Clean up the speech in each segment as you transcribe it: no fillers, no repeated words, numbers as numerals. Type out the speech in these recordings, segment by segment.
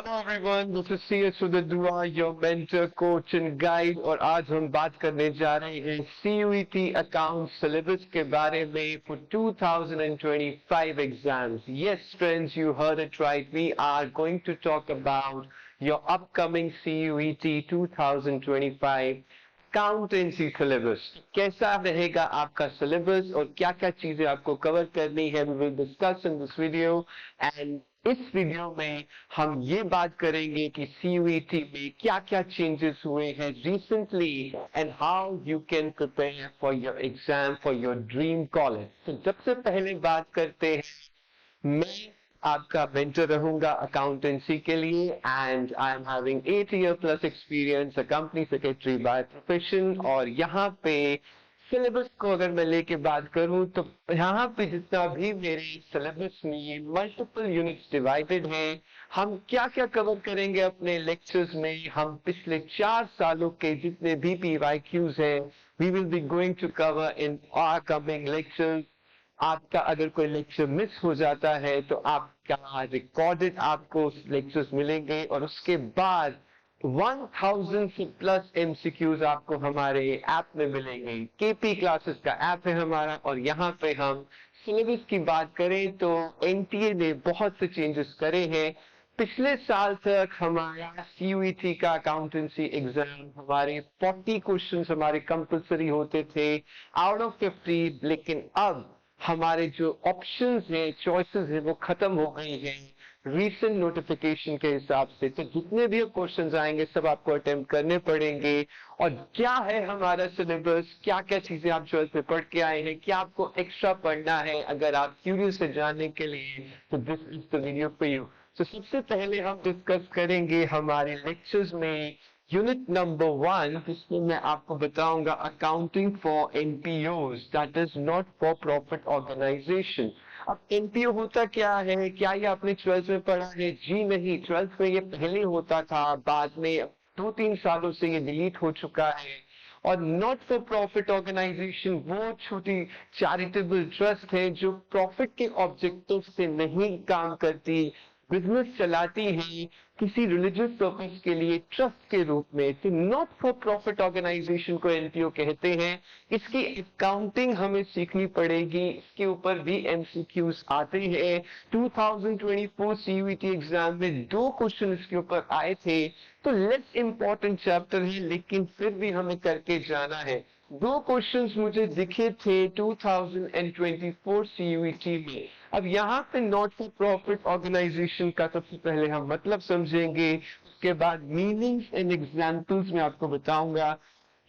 Hello everyone, this is C S Dua, your mentor, coach and guide. और आज हम बात करने जा रहे हैं सीयूईटी अकाउंट सिलेबस के बारे में for 2025 exams. Yes friends, you heard it right, we are going to talk about your upcoming CUET 2025 accountancy syllabus. कैसा रहेगा आपका सिलेबस और क्या क्या चीजें आपको कवर करनी है, we will discuss in this video. And इस वीडियो में हम ये बात करेंगे कि सीयूईटी में क्या क्या चेंजेस हुए हैं recently and how you can prepare for your exam for your dream college. तो सबसे पहले बात करते हैं, मैं आपका मेंटर रहूंगा अकाउंटेंसी के लिए and I am having 8 year plus experience, a company secretary by profession. और यहाँ पे सिलेबस को अगर मैं लेके बात करूं तो यहाँ पे जितना भी मेरे सिलेबस में मल्टीपल यूनिट्स डिवाइडेड हैं। हम क्या क्या कवर करेंगे अपने लेक्चर्स में, हम पिछले 4 सालों के जितने भी PYQs हैं we will be going to cover in our coming lectures. आपका अगर कोई लेक्चर मिस हो जाता है तो आपका रिकॉर्डेड आपको लेक्चर्स मिलेंगे और उसके बाद 1000 से प्लस एमसीक्यूज आपको हमारे ऐप में मिलेंगे। केपी क्लासेस का ऐप है हमारा और यहाँ पे हम सिलेबस की बात करें तो एनटीए ने बहुत से चेंजेस करे हैं। पिछले साल तक हमारा सीयूईटी का अकाउंटेंसी एग्जाम हमारे 40 क्वेश्चंस हमारे कंपलसरी होते थे आउट ऑफ 50, लेकिन अब हमारे जो ऑप्शंस हैं, चॉइसेस हैं, वो खत्म हो गई हैं रीसेंट नोटिफिकेशन के हिसाब से। तो जितने भी क्वेश्चंस आएंगे सब आपको अटेम्प्ट करने पड़ेंगे। और क्या है हमारा सिलेबस, क्या क्या चीजें आप 12th में पढ़ के आए हैं, क्या आपको एक्स्ट्रा पढ़ना है, अगर आप क्यूरियस है जानने के लिए तो this is the video for you. तो सबसे पहले हम डिस्कस करेंगे हमारे लेक्चर्स में यूनिट नंबर 1, जिसमें मैं आपको बताऊंगा accounting for NPOs, that is not for profit organization. अब एनपीओ होता क्या है, क्या ये आपने 12th में पढ़ा है? जी नहीं, 12th में ये पहले होता था, बाद में 2-3 सालों से ये डिलीट हो चुका है। और नॉट फॉर प्रॉफिट ऑर्गेनाइजेशन वो छोटी चैरिटेबल ट्रस्ट है जो प्रॉफिट के ऑब्जेक्टिव से नहीं काम करती, बिजनेस चलाती है किसी रिलीजियस पर्पस के लिए ट्रस्ट के रूप में। तो नॉट फॉर प्रॉफिट ऑर्गेनाइजेशन को एनपीओ कहते हैं। इसकी अकाउंटिंग हमें सीखनी पड़ेगी, इसके ऊपर भी एमसीक्यूज आते हैं। 2024 सीयूईटी एग्जाम में 2 क्वेश्चन इसके ऊपर आए थे, तो लेस इंपॉर्टेंट चैप्टर है लेकिन फिर भी हमें करके जाना है। 2 क्वेश्चंस मुझे दिखे थे 2024 सीयूईटी में। अब यहाँ पे नॉट फॉर प्रॉफिट ऑर्गेनाइजेशन का सबसे पहले हम मतलब समझेंगे, उसके बाद मीनिंग्स एंड एग्जाम्पल्स में आपको बताऊंगा।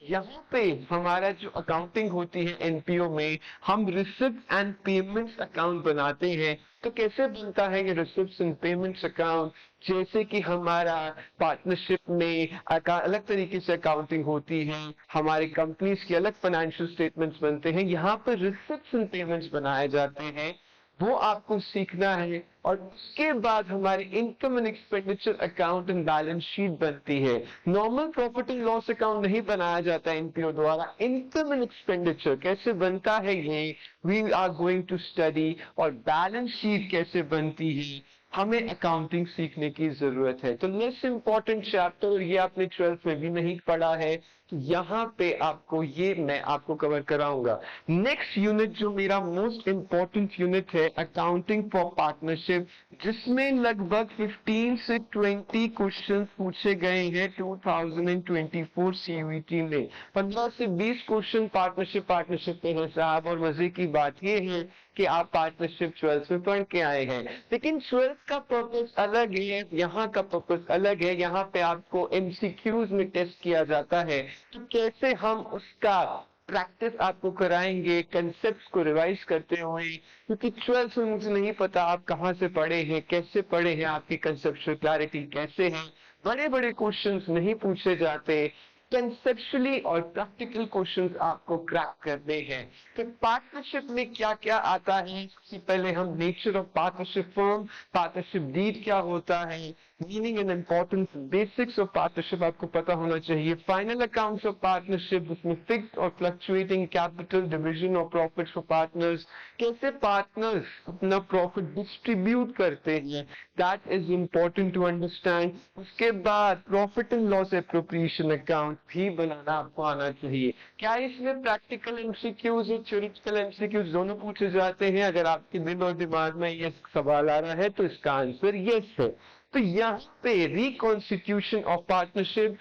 यहाँ पे हमारा जो अकाउंटिंग होती है एनपीओ में, हम रिसिप्ट एंड पेमेंट्स अकाउंट बनाते हैं। तो कैसे बनता है ये रिसिप्ट एंड पेमेंट्स अकाउंट? जैसे कि हमारा पार्टनरशिप में अलग तरीके से अकाउंटिंग होती है, हमारी कंपनीज के अलग फाइनेंशियल स्टेटमेंट्स बनते हैं, यहाँ पर रिसिप्ट एंड पेमेंट्स बनाए जाते हैं, वो आपको सीखना है। और उसके बाद हमारी income and expenditure account and balance sheet बनती है। Normal profit and loss account नहीं बनाया जाता एनपीओ द्वारा। इनकम एंड एक्सपेंडिचर कैसे बनता है ये we are going to study. और बैलेंस शीट कैसे बनती है, हमें अकाउंटिंग सीखने की जरूरत है। तो लेस इंपॉर्टेंट चैप्टर, ये आपने 12th में भी नहीं पढ़ा है, तो यहाँ पे आपको ये मैं आपको कवर कराऊंगा। नेक्स्ट यूनिट जो मेरा मोस्ट इंपॉर्टेंट यूनिट है, अकाउंटिंग फॉर पार्टनरशिप, जिसमें लगभग 15 से 20 क्वेश्चन पूछे गए हैं 2024 सीयूईटी में। 15 से 20 क्वेश्चन पार्टनरशिप पे है साहब। और मजे की बात ये है कि आप पार्टनरशिप 12th में पढ़ के आए हैं, लेकिन 12th का पर्पस अलग है, यहाँ का पर्पस अलग है। यहाँ पे आपको एमसीक्यूज में टेस्ट किया जाता है, तो कैसे हम उसका प्रैक्टिस आपको कराएंगे कंसेप्ट को रिवाइज करते हुए। क्योंकि 12th में मुझे नहीं पता आप कहाँ से पढ़े हैं, कैसे पढ़े हैं, आपकी कंसेप्चुअल क्लैरिटी कैसे है। बड़े बड़े क्वेश्चंस नहीं पूछे जाते, कंसेप्चुअली और प्रैक्टिकल क्वेश्चंस आपको क्रैक करने हैं। तो पार्टनरशिप में क्या क्या आता है, सबसे पहले हम nature of partnership firm, partnership deed क्या होता है, meaning and importance, basics of partnership आपको पता होना चाहिए। फाइनल अकाउंट्स ऑफ पार्टनरशिप, उसमें फिक्स्ड और fluctuating capital, division of profits for partners, कैसे पार्टनर्स अपना प्रॉफिट डिस्ट्रीब्यूट करते हैं, that is important to understand. उसके बाद profit and loss appropriation account भी बनाना आपको आना चाहिए। क्या इसमें प्रैक्टिकल एमसीक्यूज और थ्योरेटिकल एमसीक्यूज दोनों पूछे जाते हैं? अगर आपके दिल और दिमाग में ये सवाल आ रहा है तो इसका आंसर यस है। तो यहाँ पे रिकॉन्स्टिट्यूशन ऑफ पार्टनरशिप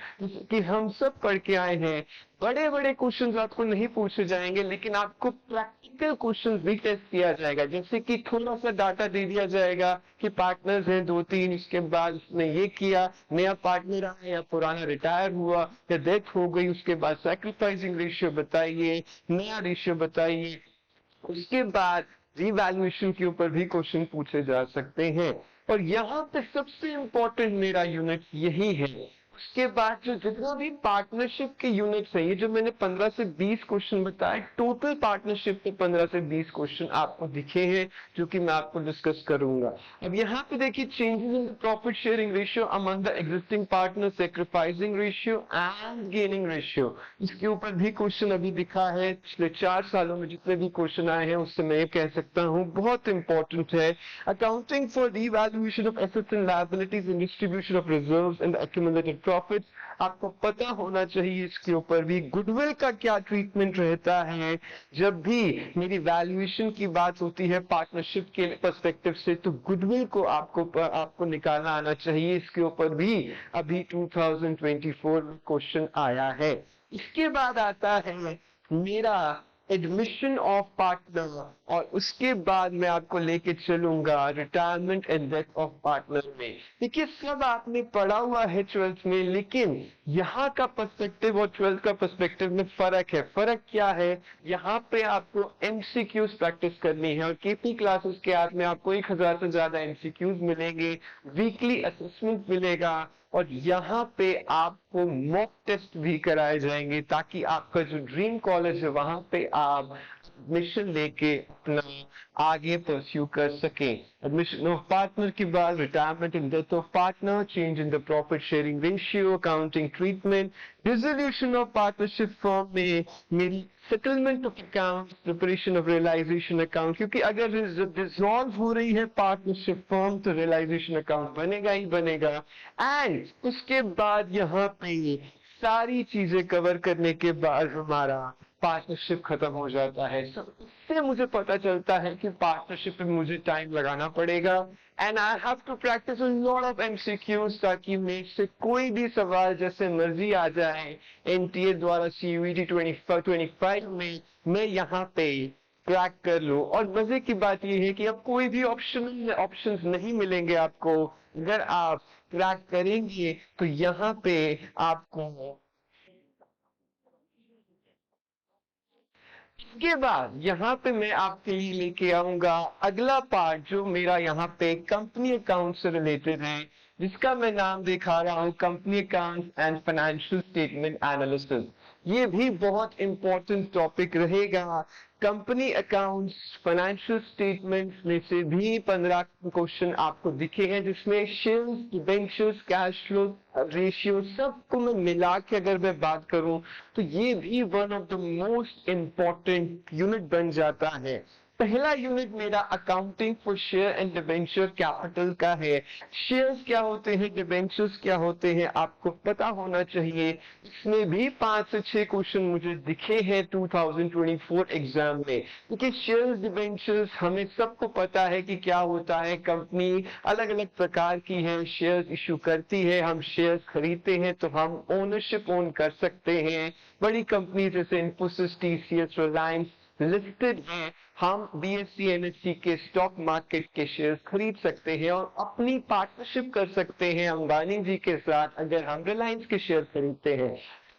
कि हम सब पढ़ के आए हैं, बड़े बड़े क्वेश्चंस आपको नहीं पूछे जाएंगे, लेकिन आपको प्रैक्टिकल क्वेश्चंस भी टेस्ट किया जाएगा। जैसे कि थोड़ा सा डाटा दे दिया जाएगा कि पार्टनर्स हैं 2-3, इसके बाद उसने ये किया, नया पार्टनर आया या पुराना रिटायर हुआ या डेथ हो गई, उसके बाद सैक्रिफाइसिंग रेशियो बताइए, नया रेशियो बताइए। उसके बाद रिवैल्यूएशन के ऊपर भी क्वेश्चन पूछे जा सकते हैं। और यहाँ पे सबसे इंपॉर्टेंट मेरा यूनिट यही है। उसके बाद जो जितना भी पार्टनरशिप के यूनिट्स है, ये जो मैंने 15 से 20 क्वेश्चन बताए, टोटल पार्टनरशिप के 15 से 20 क्वेश्चन आपको दिखे हैं जो कि मैं आपको डिस्कस करूंगा। अब यहाँ पे देखिए, changes in profit sharing ratio among the existing partner, sacrificing ratio and gaining ratio, इसके ऊपर भी क्वेश्चन अभी दिखा है। पिछले 4 सालों में जितने भी क्वेश्चन आए हैं उससे मैं ये कह सकता हूँ बहुत इंपॉर्टेंट है। Accounting for revaluation of assets and liabilities and distribution of reserves and accumulated profits, आपको पता होना चाहिए इसके ऊपर भी। गुडविल का क्या ट्रीटमेंट रहता है जब भी मेरी वैल्यूएशन की बात होती है पार्टनरशिप के पर्सपेक्टिव से, तो गुडविल को आपको निकालना आना चाहिए। इसके ऊपर भी अभी 2024 में क्वेश्चन आया है। इसके बाद आता है मेरा एडमिशन ऑफ पार्टनर, और उसके बाद मैं आपको लेके चलूंगा retirement and death of partner में। देखिए, सब आपने पढ़ा हुआ है 12th में, लेकिन यहाँ का पर्सपेक्टिव और 12th का पर्सपेक्टिव में फर्क है। फर्क क्या है? यहाँ पे आपको एमसीक्यूज प्रैक्टिस करनी है, और केपी क्लासेस के आप में आपको 1000 से ज्यादा एमसीक्यूज मिलेंगे, वीकली असेसमेंट मिलेगा, और यहाँ पे आपको मॉक टेस्ट भी कराए जाएंगे ताकि आपका जो ड्रीम कॉलेज है वहां पे आप एडमिशन लेके अपना आगे परस्यू कर सकें। एडमिशन ऑफ पार्टनर के बाद retirement and death of partner, change in the profit sharing ratio, accounting treatment, dissolution of partnership firm में मेरी settlement of account, preparation of realisation account, क्योंकि अगर डिसॉल्व हो रही है पार्टनरशिप फॉर्म तो रियलाइजेशन अकाउंट बनेगा ही बनेगा। एंड उसके बाद यहाँ पे सारी चीजें कवर करने के बाद हमारा पार्टनरशिप खत्म हो जाता है। इससे मुझे पता चलता है कि पार्टनरशिप में मुझे टाइम लगाना पड़ेगा, and I have to practise a lot of MCQs ताकि मेरे से कोई भी सवाल जैसे मर्जी आ जाए एनटीए द्वारा सीयूईटी 2025 में मैं यहाँ पे क्रैक कर लो। और मजे की बात यह है कि अब कोई भी ऑप्शंस नहीं मिलेंगे आपको। अगर आप क्रैक करेंगे तो यहाँ पे आपको इसके बाद यहाँ पे मैं आपके लिए लेके आऊंगा अगला पार्ट जो मेरा यहाँ पे कंपनी अकाउंट से रिलेटेड है, जिसका मैं नाम दिखा रहा हूँ company account and financial statement analysis. ये भी बहुत इंपॉर्टेंट टॉपिक रहेगा। कंपनी अकाउंट्स, फाइनेंशियल स्टेटमेंट्स में से भी 15 क्वेश्चन आपको दिखे हैं, जिसमें shares, debentures, cash flow ratio सबको मैं मिला के अगर मैं बात करूं तो ये भी one of the most important unit बन जाता है। पहला यूनिट मेरा accounting for share and debenture capital का है। शेयर्स क्या होते हैं, डिबेंचर्स क्या होते हैं, आपको पता होना चाहिए। इसमें भी 5 से 6 क्वेश्चन मुझे दिखे हैं 2024 एग्जाम में, क्योंकि शेयर्स, डिबेंचर्स हमें सबको पता है कि क्या होता है। कंपनी अलग अलग प्रकार की है, शेयर्स इशू करती है, हम शेयर्स खरीदते हैं तो हम ओनरशिप ओन कर सकते हैं। बड़ी कंपनी जैसे इन्फोसिस, टीसीएस, रिलायंस लिस्टेड है, हम बीएससी एनएससी के स्टॉक मार्केट के शेयर्स खरीद सकते हैं और अपनी पार्टनरशिप कर सकते हैं अंबानी जी के साथ अगर हम रिलायंस के शेयर खरीदते हैं।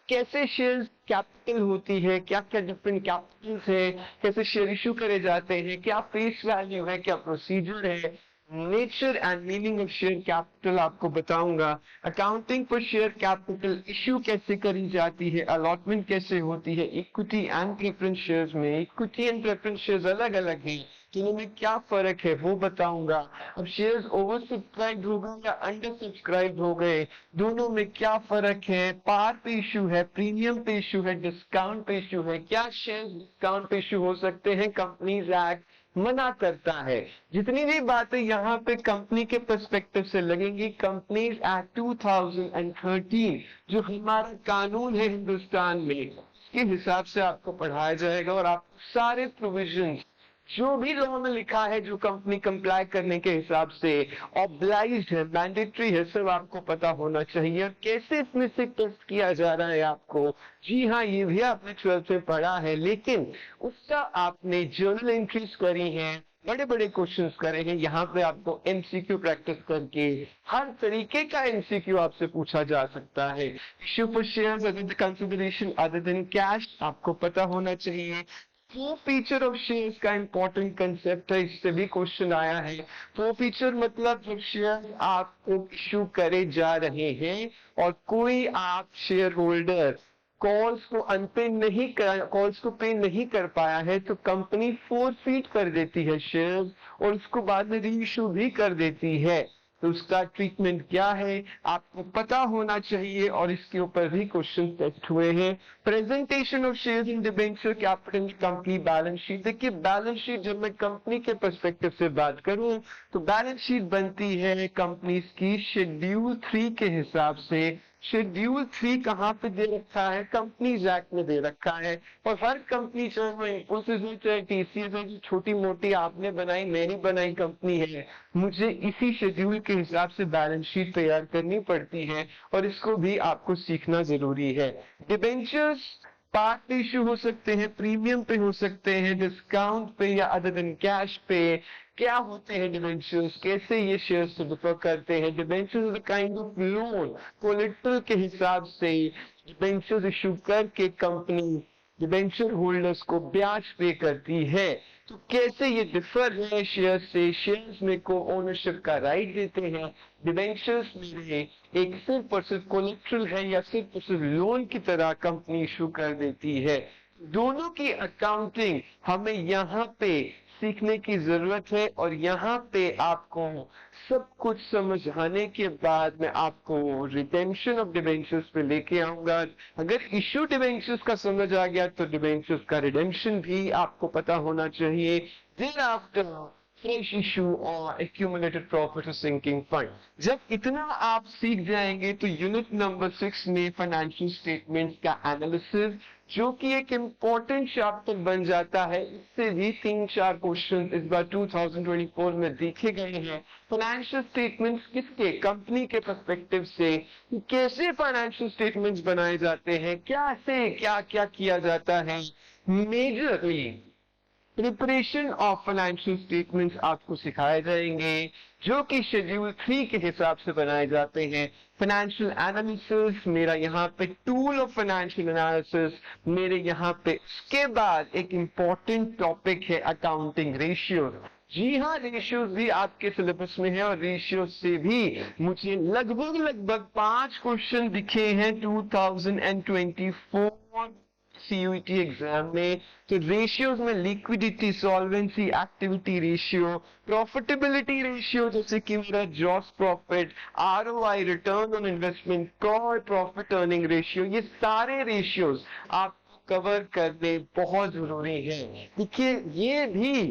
कैसे शेयर कैपिटल होती है, क्या क्या डिफरेंट कैपिटल्स है, कैसे शेयर इशू करे जाते हैं, क्या फेस वैल्यू है, क्या प्रोसीजर है, nature and meaning of share capital आपको बताऊंगा। अकाउंटिंग पर शेयर कैपिटल इश्यू कैसे करी जाती है, अलॉटमेंट कैसे होती है, इक्विटी एंड प्रेफरेंस शेयर्स में। इक्विटी एंड प्रेफरेंस शेयर्स अलग अलग हैं, दोनों में क्या फर्क है वो बताऊंगा। अब शेयर्स ओवर सब्सक्राइब हो गए या अंडर सब्सक्राइब हो गए, दोनों में क्या फर्क है, पार पे इशू है, प्रीमियम पे इशू है, डिस्काउंट पे इशू है, क्या शेयर्स डिस्काउंट पे इशू हो सकते हैं, कंपनीज एक्ट मना करता है। जितनी भी बातें यहाँ पे कंपनी के पर्सपेक्टिव से लगेंगी, कंपनीज एक्ट 2013 जो हमारा कानून है हिंदुस्तान में, के हिसाब से आपको पढ़ाया जाएगा और आप सारे प्रोविजंस जो भी लॉ में लिखा है जो कंपनी कंप्लाई करने के हिसाब से ऑब्लाइज्ड है, मैंडेटरी है, सब आपको पता होना चाहिए। और कैसे इसमें से टेस्ट किया जा रहा है आपको, जी हाँ, ये भी आपने 12th में पढ़ा है, लेकिन उसका आपने जर्नल एंट्रीज करी हैं, बड़े बड़े क्वेश्चंस करे हैं। यहाँ पे आपको एमसीक्यू प्रैक्टिस करके हर तरीके का एमसीक्यू आपसे पूछा जा सकता है। Issue for shares other the consideration other than cash आपको पता होना चाहिए। फीचर ऑफ शेयर्स का इंपॉर्टेंट कंसेप्ट है, इससे भी क्वेश्चन आया है। फीचर मतलब जब शेयर आपको इश्यू करे जा रहे हैं और कोई आप शेयर होल्डर कॉल्स को कॉल्स को पे नहीं कर पाया है तो कंपनी फोरफीट कर देती है शेयर्स और उसको बाद में री इशू भी कर देती है। तो उसका ट्रीटमेंट क्या है आपको पता होना चाहिए और इसके ऊपर भी क्वेश्चन टेस्ट हुए हैं। Presentation of shares in debenture capital company balance sheet. देखिए बैलेंस शीट जब मैं कंपनी के पर्सपेक्टिव से बात करूं तो बैलेंस शीट बनती है कंपनीज की शेड्यूल 3 के हिसाब से। शेड्यूल 3 कहाँ पे दे रखा है, कंपनीज एक्ट में दे रखा है। और हर कंपनी चाहे वो इंफोसिस हो चाहे टीसीएस है, जो छोटी मोटी आपने बनाई मेरी बनाई कंपनी है, मुझे इसी शेड्यूल के हिसाब से बैलेंस शीट तैयार करनी पड़ती है और इसको भी आपको सीखना जरूरी है। डिबेंचर्स पार्ट पे इश्यू हो सकते हैं, प्रीमियम पे हो सकते हैं, डिस्काउंट पे या अदर देन कैश पे। क्या होते हैं डिबेंचर्स, कैसे ये शेयर्स से डिफर करते हैं। Debentures is a kind of loan, collateral के हिसाब से डिबेंचर्स इश्यू करके कंपनी डिबेंचर होल्डर्स को ब्याज पे करती है। तो कैसे ये डिफर है शेयर से, शेयर्स में को ओनरशिप का राइट देते हैं, डिबेंचर्स में एक सिर्फ और सिर्फ कोलेटरल है या सिर्फ और सिर्फ लोन की तरह कंपनी इशू कर देती है। दोनों की अकाउंटिंग हमें यहाँ पे सीखने की जरूरत है और यहाँ पे आपको सब कुछ समझाने के बाद मैं आपको रिटेंशन ऑफ डिबेंचर्स पे लेके आऊंगा। अगर इश्यू डिबेंचर्स का समझ आ गया तो डिबेंचर्स का रिडेम्पशन भी आपको पता होना चाहिए। देन आफ्टर फ्रेश इशू और एक्यूमुलेटेड प्रॉफिट और सिंकिंग फंड। जब इतना आप सीख जाएंगे तो यूनिट नंबर 6 में फाइनेंशियल स्टेटमेंट्स का एनालिसिस, जो कि एक इम्पोर्टेंट चैप्टर बन जाता है, इससे भी 3-4 क्वेश्चन इस बार 2024 में देखे गए हैं। फाइनेंशियल स्टेटमेंट्स किसके, कंपनी के पर्सपेक्टिव से, कैसे फाइनेंशियल स्टेटमेंट्स बनाए जाते हैं, कैसे क्या क्या किया जाता है। Majorly preparation of financial statements आपको सिखाए जाएंगे जो कि शेड्यूल 3 के हिसाब से बनाए जाते हैं। फाइनेंशियल एनालिसिस मेरा यहाँ पे टूल ऑफ फाइनेंशियल एनालिसिस मेरे यहाँ पे। उसके बाद एक इंपॉर्टेंट टॉपिक है अकाउंटिंग रेशियोज। जी हाँ, रेशियोज भी आपके सिलेबस में है और रेशियोज से भी मुझे लगभग 5 क्वेश्चन दिखे हैं 2024 सीयूईटी एग्जाम में। तो रेशियोज में liquidity, solvency, activity ratio, profitability ratio जैसे कि मेरा जॉस profit, ROI, return on investment, core profit earning ratio, ये सारे रेशियोज आप कवर करने बहुत जरूरी है। देखिए ये भी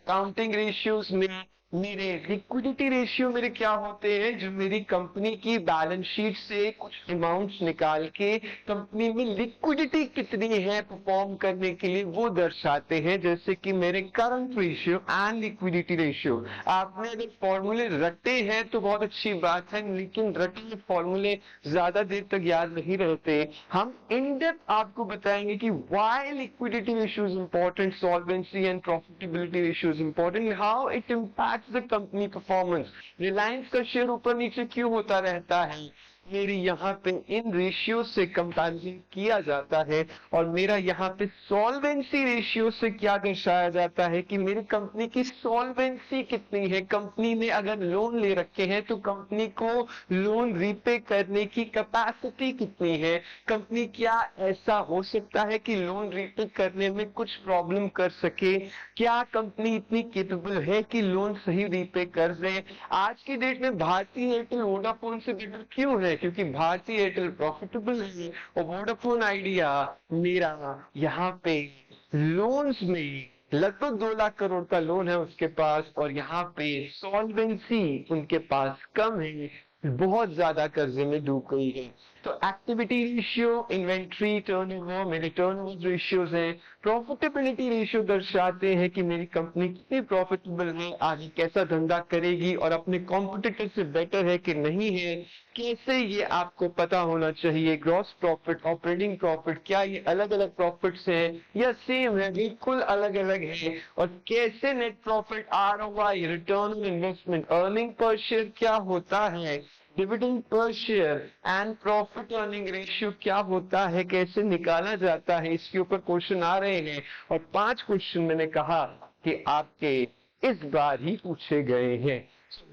काउंटिंग रेशियोज में मेरे लिक्विडिटी रेशियो मेरे क्या होते हैं, जो मेरी कंपनी की बैलेंस शीट से कुछ अमाउंट्स निकाल के कंपनी में लिक्विडिटी कितनी है परफॉर्म करने के लिए वो दर्शाते हैं। जैसे कि मेरे current ratio and liquidity ratio. आपने अगर फॉर्मूले रटे हैं तो बहुत अच्छी बात है, लेकिन रटे हुए फॉर्मूले ज्यादा देर तक याद नहीं रहते। हम इन डेप्थ आपको बताएंगे कि why liquidity ratio is important, solvency and profitability ratio is important, how it impact the company performance. Reliance का शेयर ऊपर नीचे क्यों होता रहता है, मेरी यहाँ पे इन रेशियो से कंपैरिजन किया जाता है, और मेरा यहाँ पे सॉल्वेंसी रेशियो से क्या दर्शाया जाता है कि मेरी कंपनी की सॉल्वेंसी कितनी है। कंपनी ने अगर लोन ले रखे हैं तो कंपनी को लोन रीपे करने की कैपेसिटी कितनी है। कंपनी क्या ऐसा हो सकता है कि लोन रीपे करने में कुछ प्रॉब्लम कर सके, क्या कंपनी इतनी केपेबल है कि लोन सही रीपे कर दे। आज की डेट में भारतीय एयरटेल वोडाफोन से बेटर क्यों है, क्योंकि भारतीय एयरटेल प्रॉफिटेबल है और वोडाफोन आइडिया मेरा यहाँ पे लोन्स में लगभग 2 लाख करोड़ का लोन है उसके पास, और यहाँ पे सॉल्वेंसी उनके पास कम है, बहुत ज्यादा कर्जे में डूब गई है। तो एक्टिविटी रेशियो, इन्वेंट्री टर्नओवर, मेरे टर्नओवर रेशियोज हैं। प्रॉफिटेबिलिटी रेशियो दर्शाते हैं कि मेरी कंपनी कितनी प्रॉफिटेबल है, आगे कैसा धंधा करेगी और अपने कॉम्पिटिटर से बेटर है कि नहीं है, कैसे ये आपको पता होना चाहिए। ग्रॉस प्रॉफिट, ऑपरेटिंग प्रॉफिट, क्या ये अलग अलग प्रॉफिट्स हैं या सेम है, बिल्कुल अलग अलग है। और कैसे net profit, ROI, return on investment, earning per share क्या होता है, dividend per share and profit earning ratio क्या होता है, कैसे निकाला जाता है, इसके ऊपर क्वेश्चन आ रहे हैं। और 5 क्वेश्चन मैंने कहा कि आपके इस बार ही पूछे गए हैं।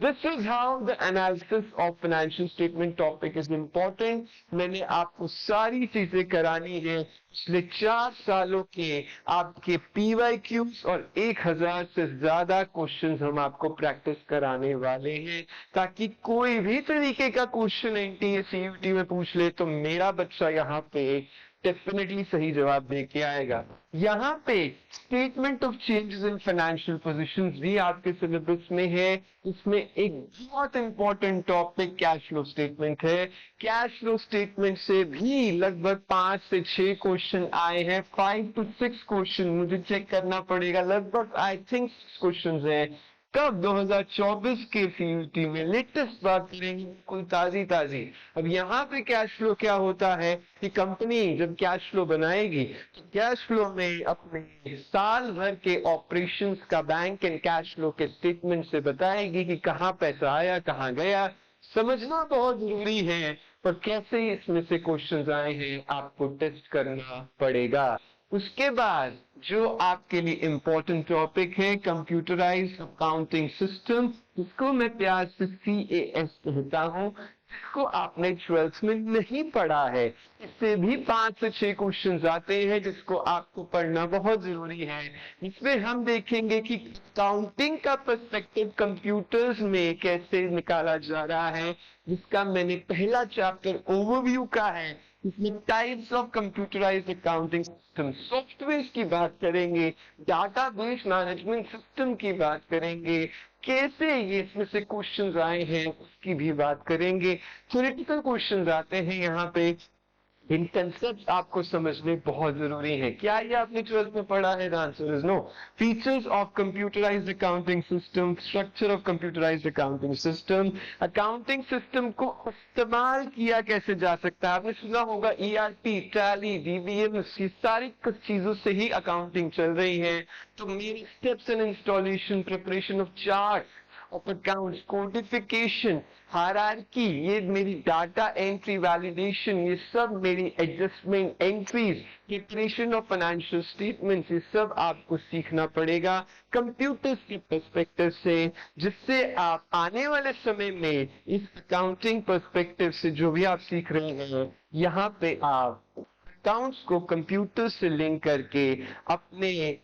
This is how the analysis of financial statement topic is important. मैंने आपको सारी चीजें करानी है। पिछले 4 सालों के आपके PYQs और 1000 से ज्यादा क्वेश्चंस हम आपको प्रैक्टिस कराने वाले हैं, ताकि कोई भी तरीके का क्वेश्चन NTA CUT में पूछ ले तो मेरा बच्चा यहाँ पे डेफिनेटली सही जवाब दे के आएगा। यहाँ पे statement of changes in financial positions भी आपके सिलेबस में है। इसमें एक बहुत important topic cash flow statement है। कैश फ्लो स्टेटमेंट से भी लगभग 5 से 6 क्वेश्चन आए हैं, 5 to 6 क्वेश्चन मुझे चेक करना पड़ेगा, लगभग आई थिंक 6 क्वेश्चन हैं। कब 2024 के CUT में लेटेस्ट बात करेंगे, बिल्कुल ताजी ताजी। अब यहाँ पे कैश फ्लो क्या होता है कि कंपनी जब कैश फ्लो बनाएगी तो कैश फ्लो में अपने साल भर के ऑपरेशंस का बैंक एंड कैश फ्लो के स्टेटमेंट से बताएगी कि कहाँ पैसा आया, कहाँ गया। समझना बहुत जरूरी है, पर कैसे इसमें से क्वेश्चंस आए हैं आपको टेस्ट करना पड़ेगा। उसके बाद जो आपके लिए इंपॉर्टेंट टॉपिक है कंप्यूटराइज्ड अकाउंटिंग सिस्टम, जिसको मैं प्यार से CAS कहता हूँ, जिसको आपने 12th में नहीं पढ़ा है। इससे भी 5 से 6 क्वेश्चंस आते हैं जिसको आपको पढ़ना बहुत जरूरी है। इसमें हम देखेंगे कि अकाउंटिंग का पर्सपेक्टिव कंप्यूटर्स में कैसे निकाला जा रहा है, जिसका मैंने पहला चैप्टर ओवरव्यू का है। इसमें types of computerised accounting system, software की बात करेंगे, डाटाबेस मैनेजमेंट सिस्टम की बात करेंगे, कैसे ये इसमें से क्वेश्चंस आए हैं उसकी भी बात करेंगे। थ्योरेटिकल क्वेश्चंस आते हैं यहाँ पे, इन कंसेप्ट आपको समझने बहुत जरूरी है। क्या ये आपने 12th में पढ़ा है? The answer is no. Features of computerised accounting system, structure of computerised accounting system, accounting system को इस्तेमाल किया कैसे जा सकता है। आपने सुना होगा ERP, टैली, DBMS, ये सारी कुछ चीजों से ही अकाउंटिंग चल रही है। तो मेरी steps in installation, preparation of chart of accounts, codification, hierarchy, ये मेरी डाटा एंट्री, वैलिडेशन, ये सब मेरी adjustment entries, preparation of financial statements, ये सब आपको सीखना पड़ेगा कंप्यूटर्स के पर्सपेक्टिव से, जिससे आप आने वाले समय में इस अकाउंटिंग पर्सपेक्टिव से जो भी आप सीख रहे हैं, यहाँ पे आप अकाउंट्स को कंप्यूटर से लिंक करके अपने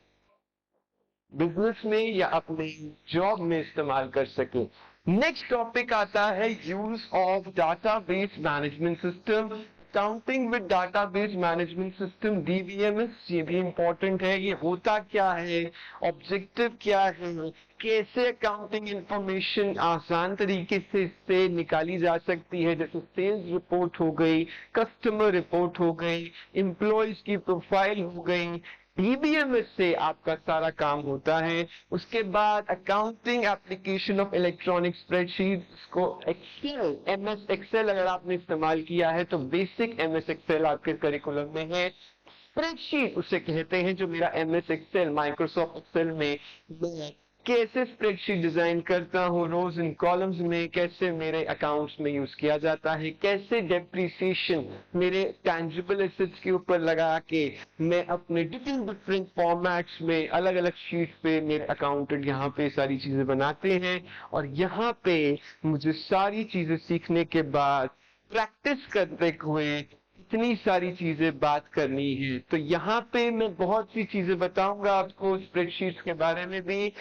बिजनेस में या अपने जॉब में इस्तेमाल कर सके। नेक्स्ट टॉपिक आता है use of database management system, accounting with database management system, DBMS। ये भी इंपॉर्टेंट है। ये होता क्या है, ऑब्जेक्टिव क्या है, कैसे अकाउंटिंग इंफॉर्मेशन आसान तरीके से इससे निकाली जा सकती है, जैसे सेल्स रिपोर्ट हो गई, कस्टमर रिपोर्ट हो गई, एम्प्लॉयज की प्रोफाइल हो गई। DBMS से आपका सारा काम होता है। उसके बाद accounting application of electronic spreadsheet को एक्सेल, MS एक्सेल अगर आपने इस्तेमाल किया है तो बेसिक MS एक्सेल आपके करिकुलम में है। स्प्रेडशीट उसे कहते हैं जो मेरा MS एक्सेल, माइक्रोसॉफ्ट एक्सेल में मैं कैसे स्प्रेडशीट डिजाइन करता हूँ, रोज इन कॉलम्स में कैसे मेरे अकाउंट्स में यूज किया जाता है, कैसे डेप्रिसिएशन मेरे टैंजिबल एसेट्स के ऊपर लगा के मैं अपने डिफरेंट फॉर्मेट्स में अलग अलग शीट पे मेरे अकाउंटेंट यहाँ पे सारी चीजें बनाते हैं। और यहाँ पे मुझे सारी चीजें सीखने के बाद प्रैक्टिस करते हुए इतनी सारी चीजें बात करनी है। तो यहाँ पे मैं बहुत सी चीजें बताऊंगा आपको स्प्रेडशीट्स के बारे में भी,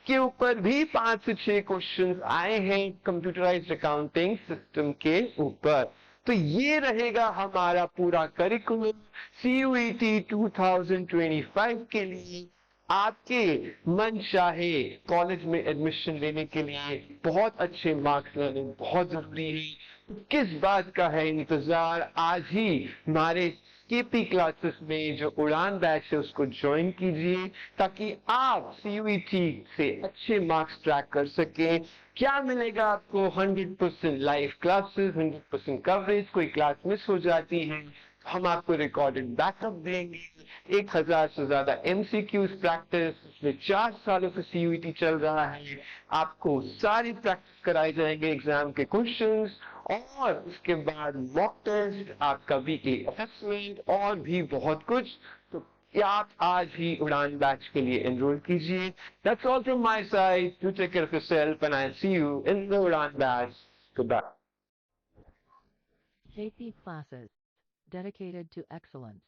के ऊपर भी 5 से 6 क्वेश्चंस आए हैं कंप्यूटराइज्ड अकाउंटिंग सिस्टम के ऊपर। तो ये रहेगा हमारा पूरा करिकुलम CUET 2025 के लिए। आपके मन चाहे कॉलेज में एडमिशन लेने के लिए बहुत अच्छे मार्क्स लाने बहुत जरूरी है। किस बात का है इंतजार, आज ही हमारे केपी क्लासेस में जो उड़ान बैच है उसको ज्वाइन कीजिए ताकि आप CUET से अच्छे मार्क्स ट्रैक कर सके। क्या मिलेगा आपको? 100% लाइव क्लासेस, 100% कवरेज। कोई क्लास मिस हो जाती है हम आपको रिकॉर्डेड बैकअप देंगे, 1000 से ज्यादा MCQs प्रैक्टिस, इसमें 4 सालों से CUET चल रहा है। आपको सारी प्रैक्टिस कराई जाएंगे एग्जाम के क्वेश्चंस, और उसके बाद मॉक टेस्ट, आपका वीकली असेसमेंट और भी बहुत कुछ। तो क्या आप आज ही उड़ान बैच के लिए एनरोल कीजिए। That's all from my side. You take care of yourself and I'll see you in the Udan batch. Goodbye. KP classes dedicated to excellence.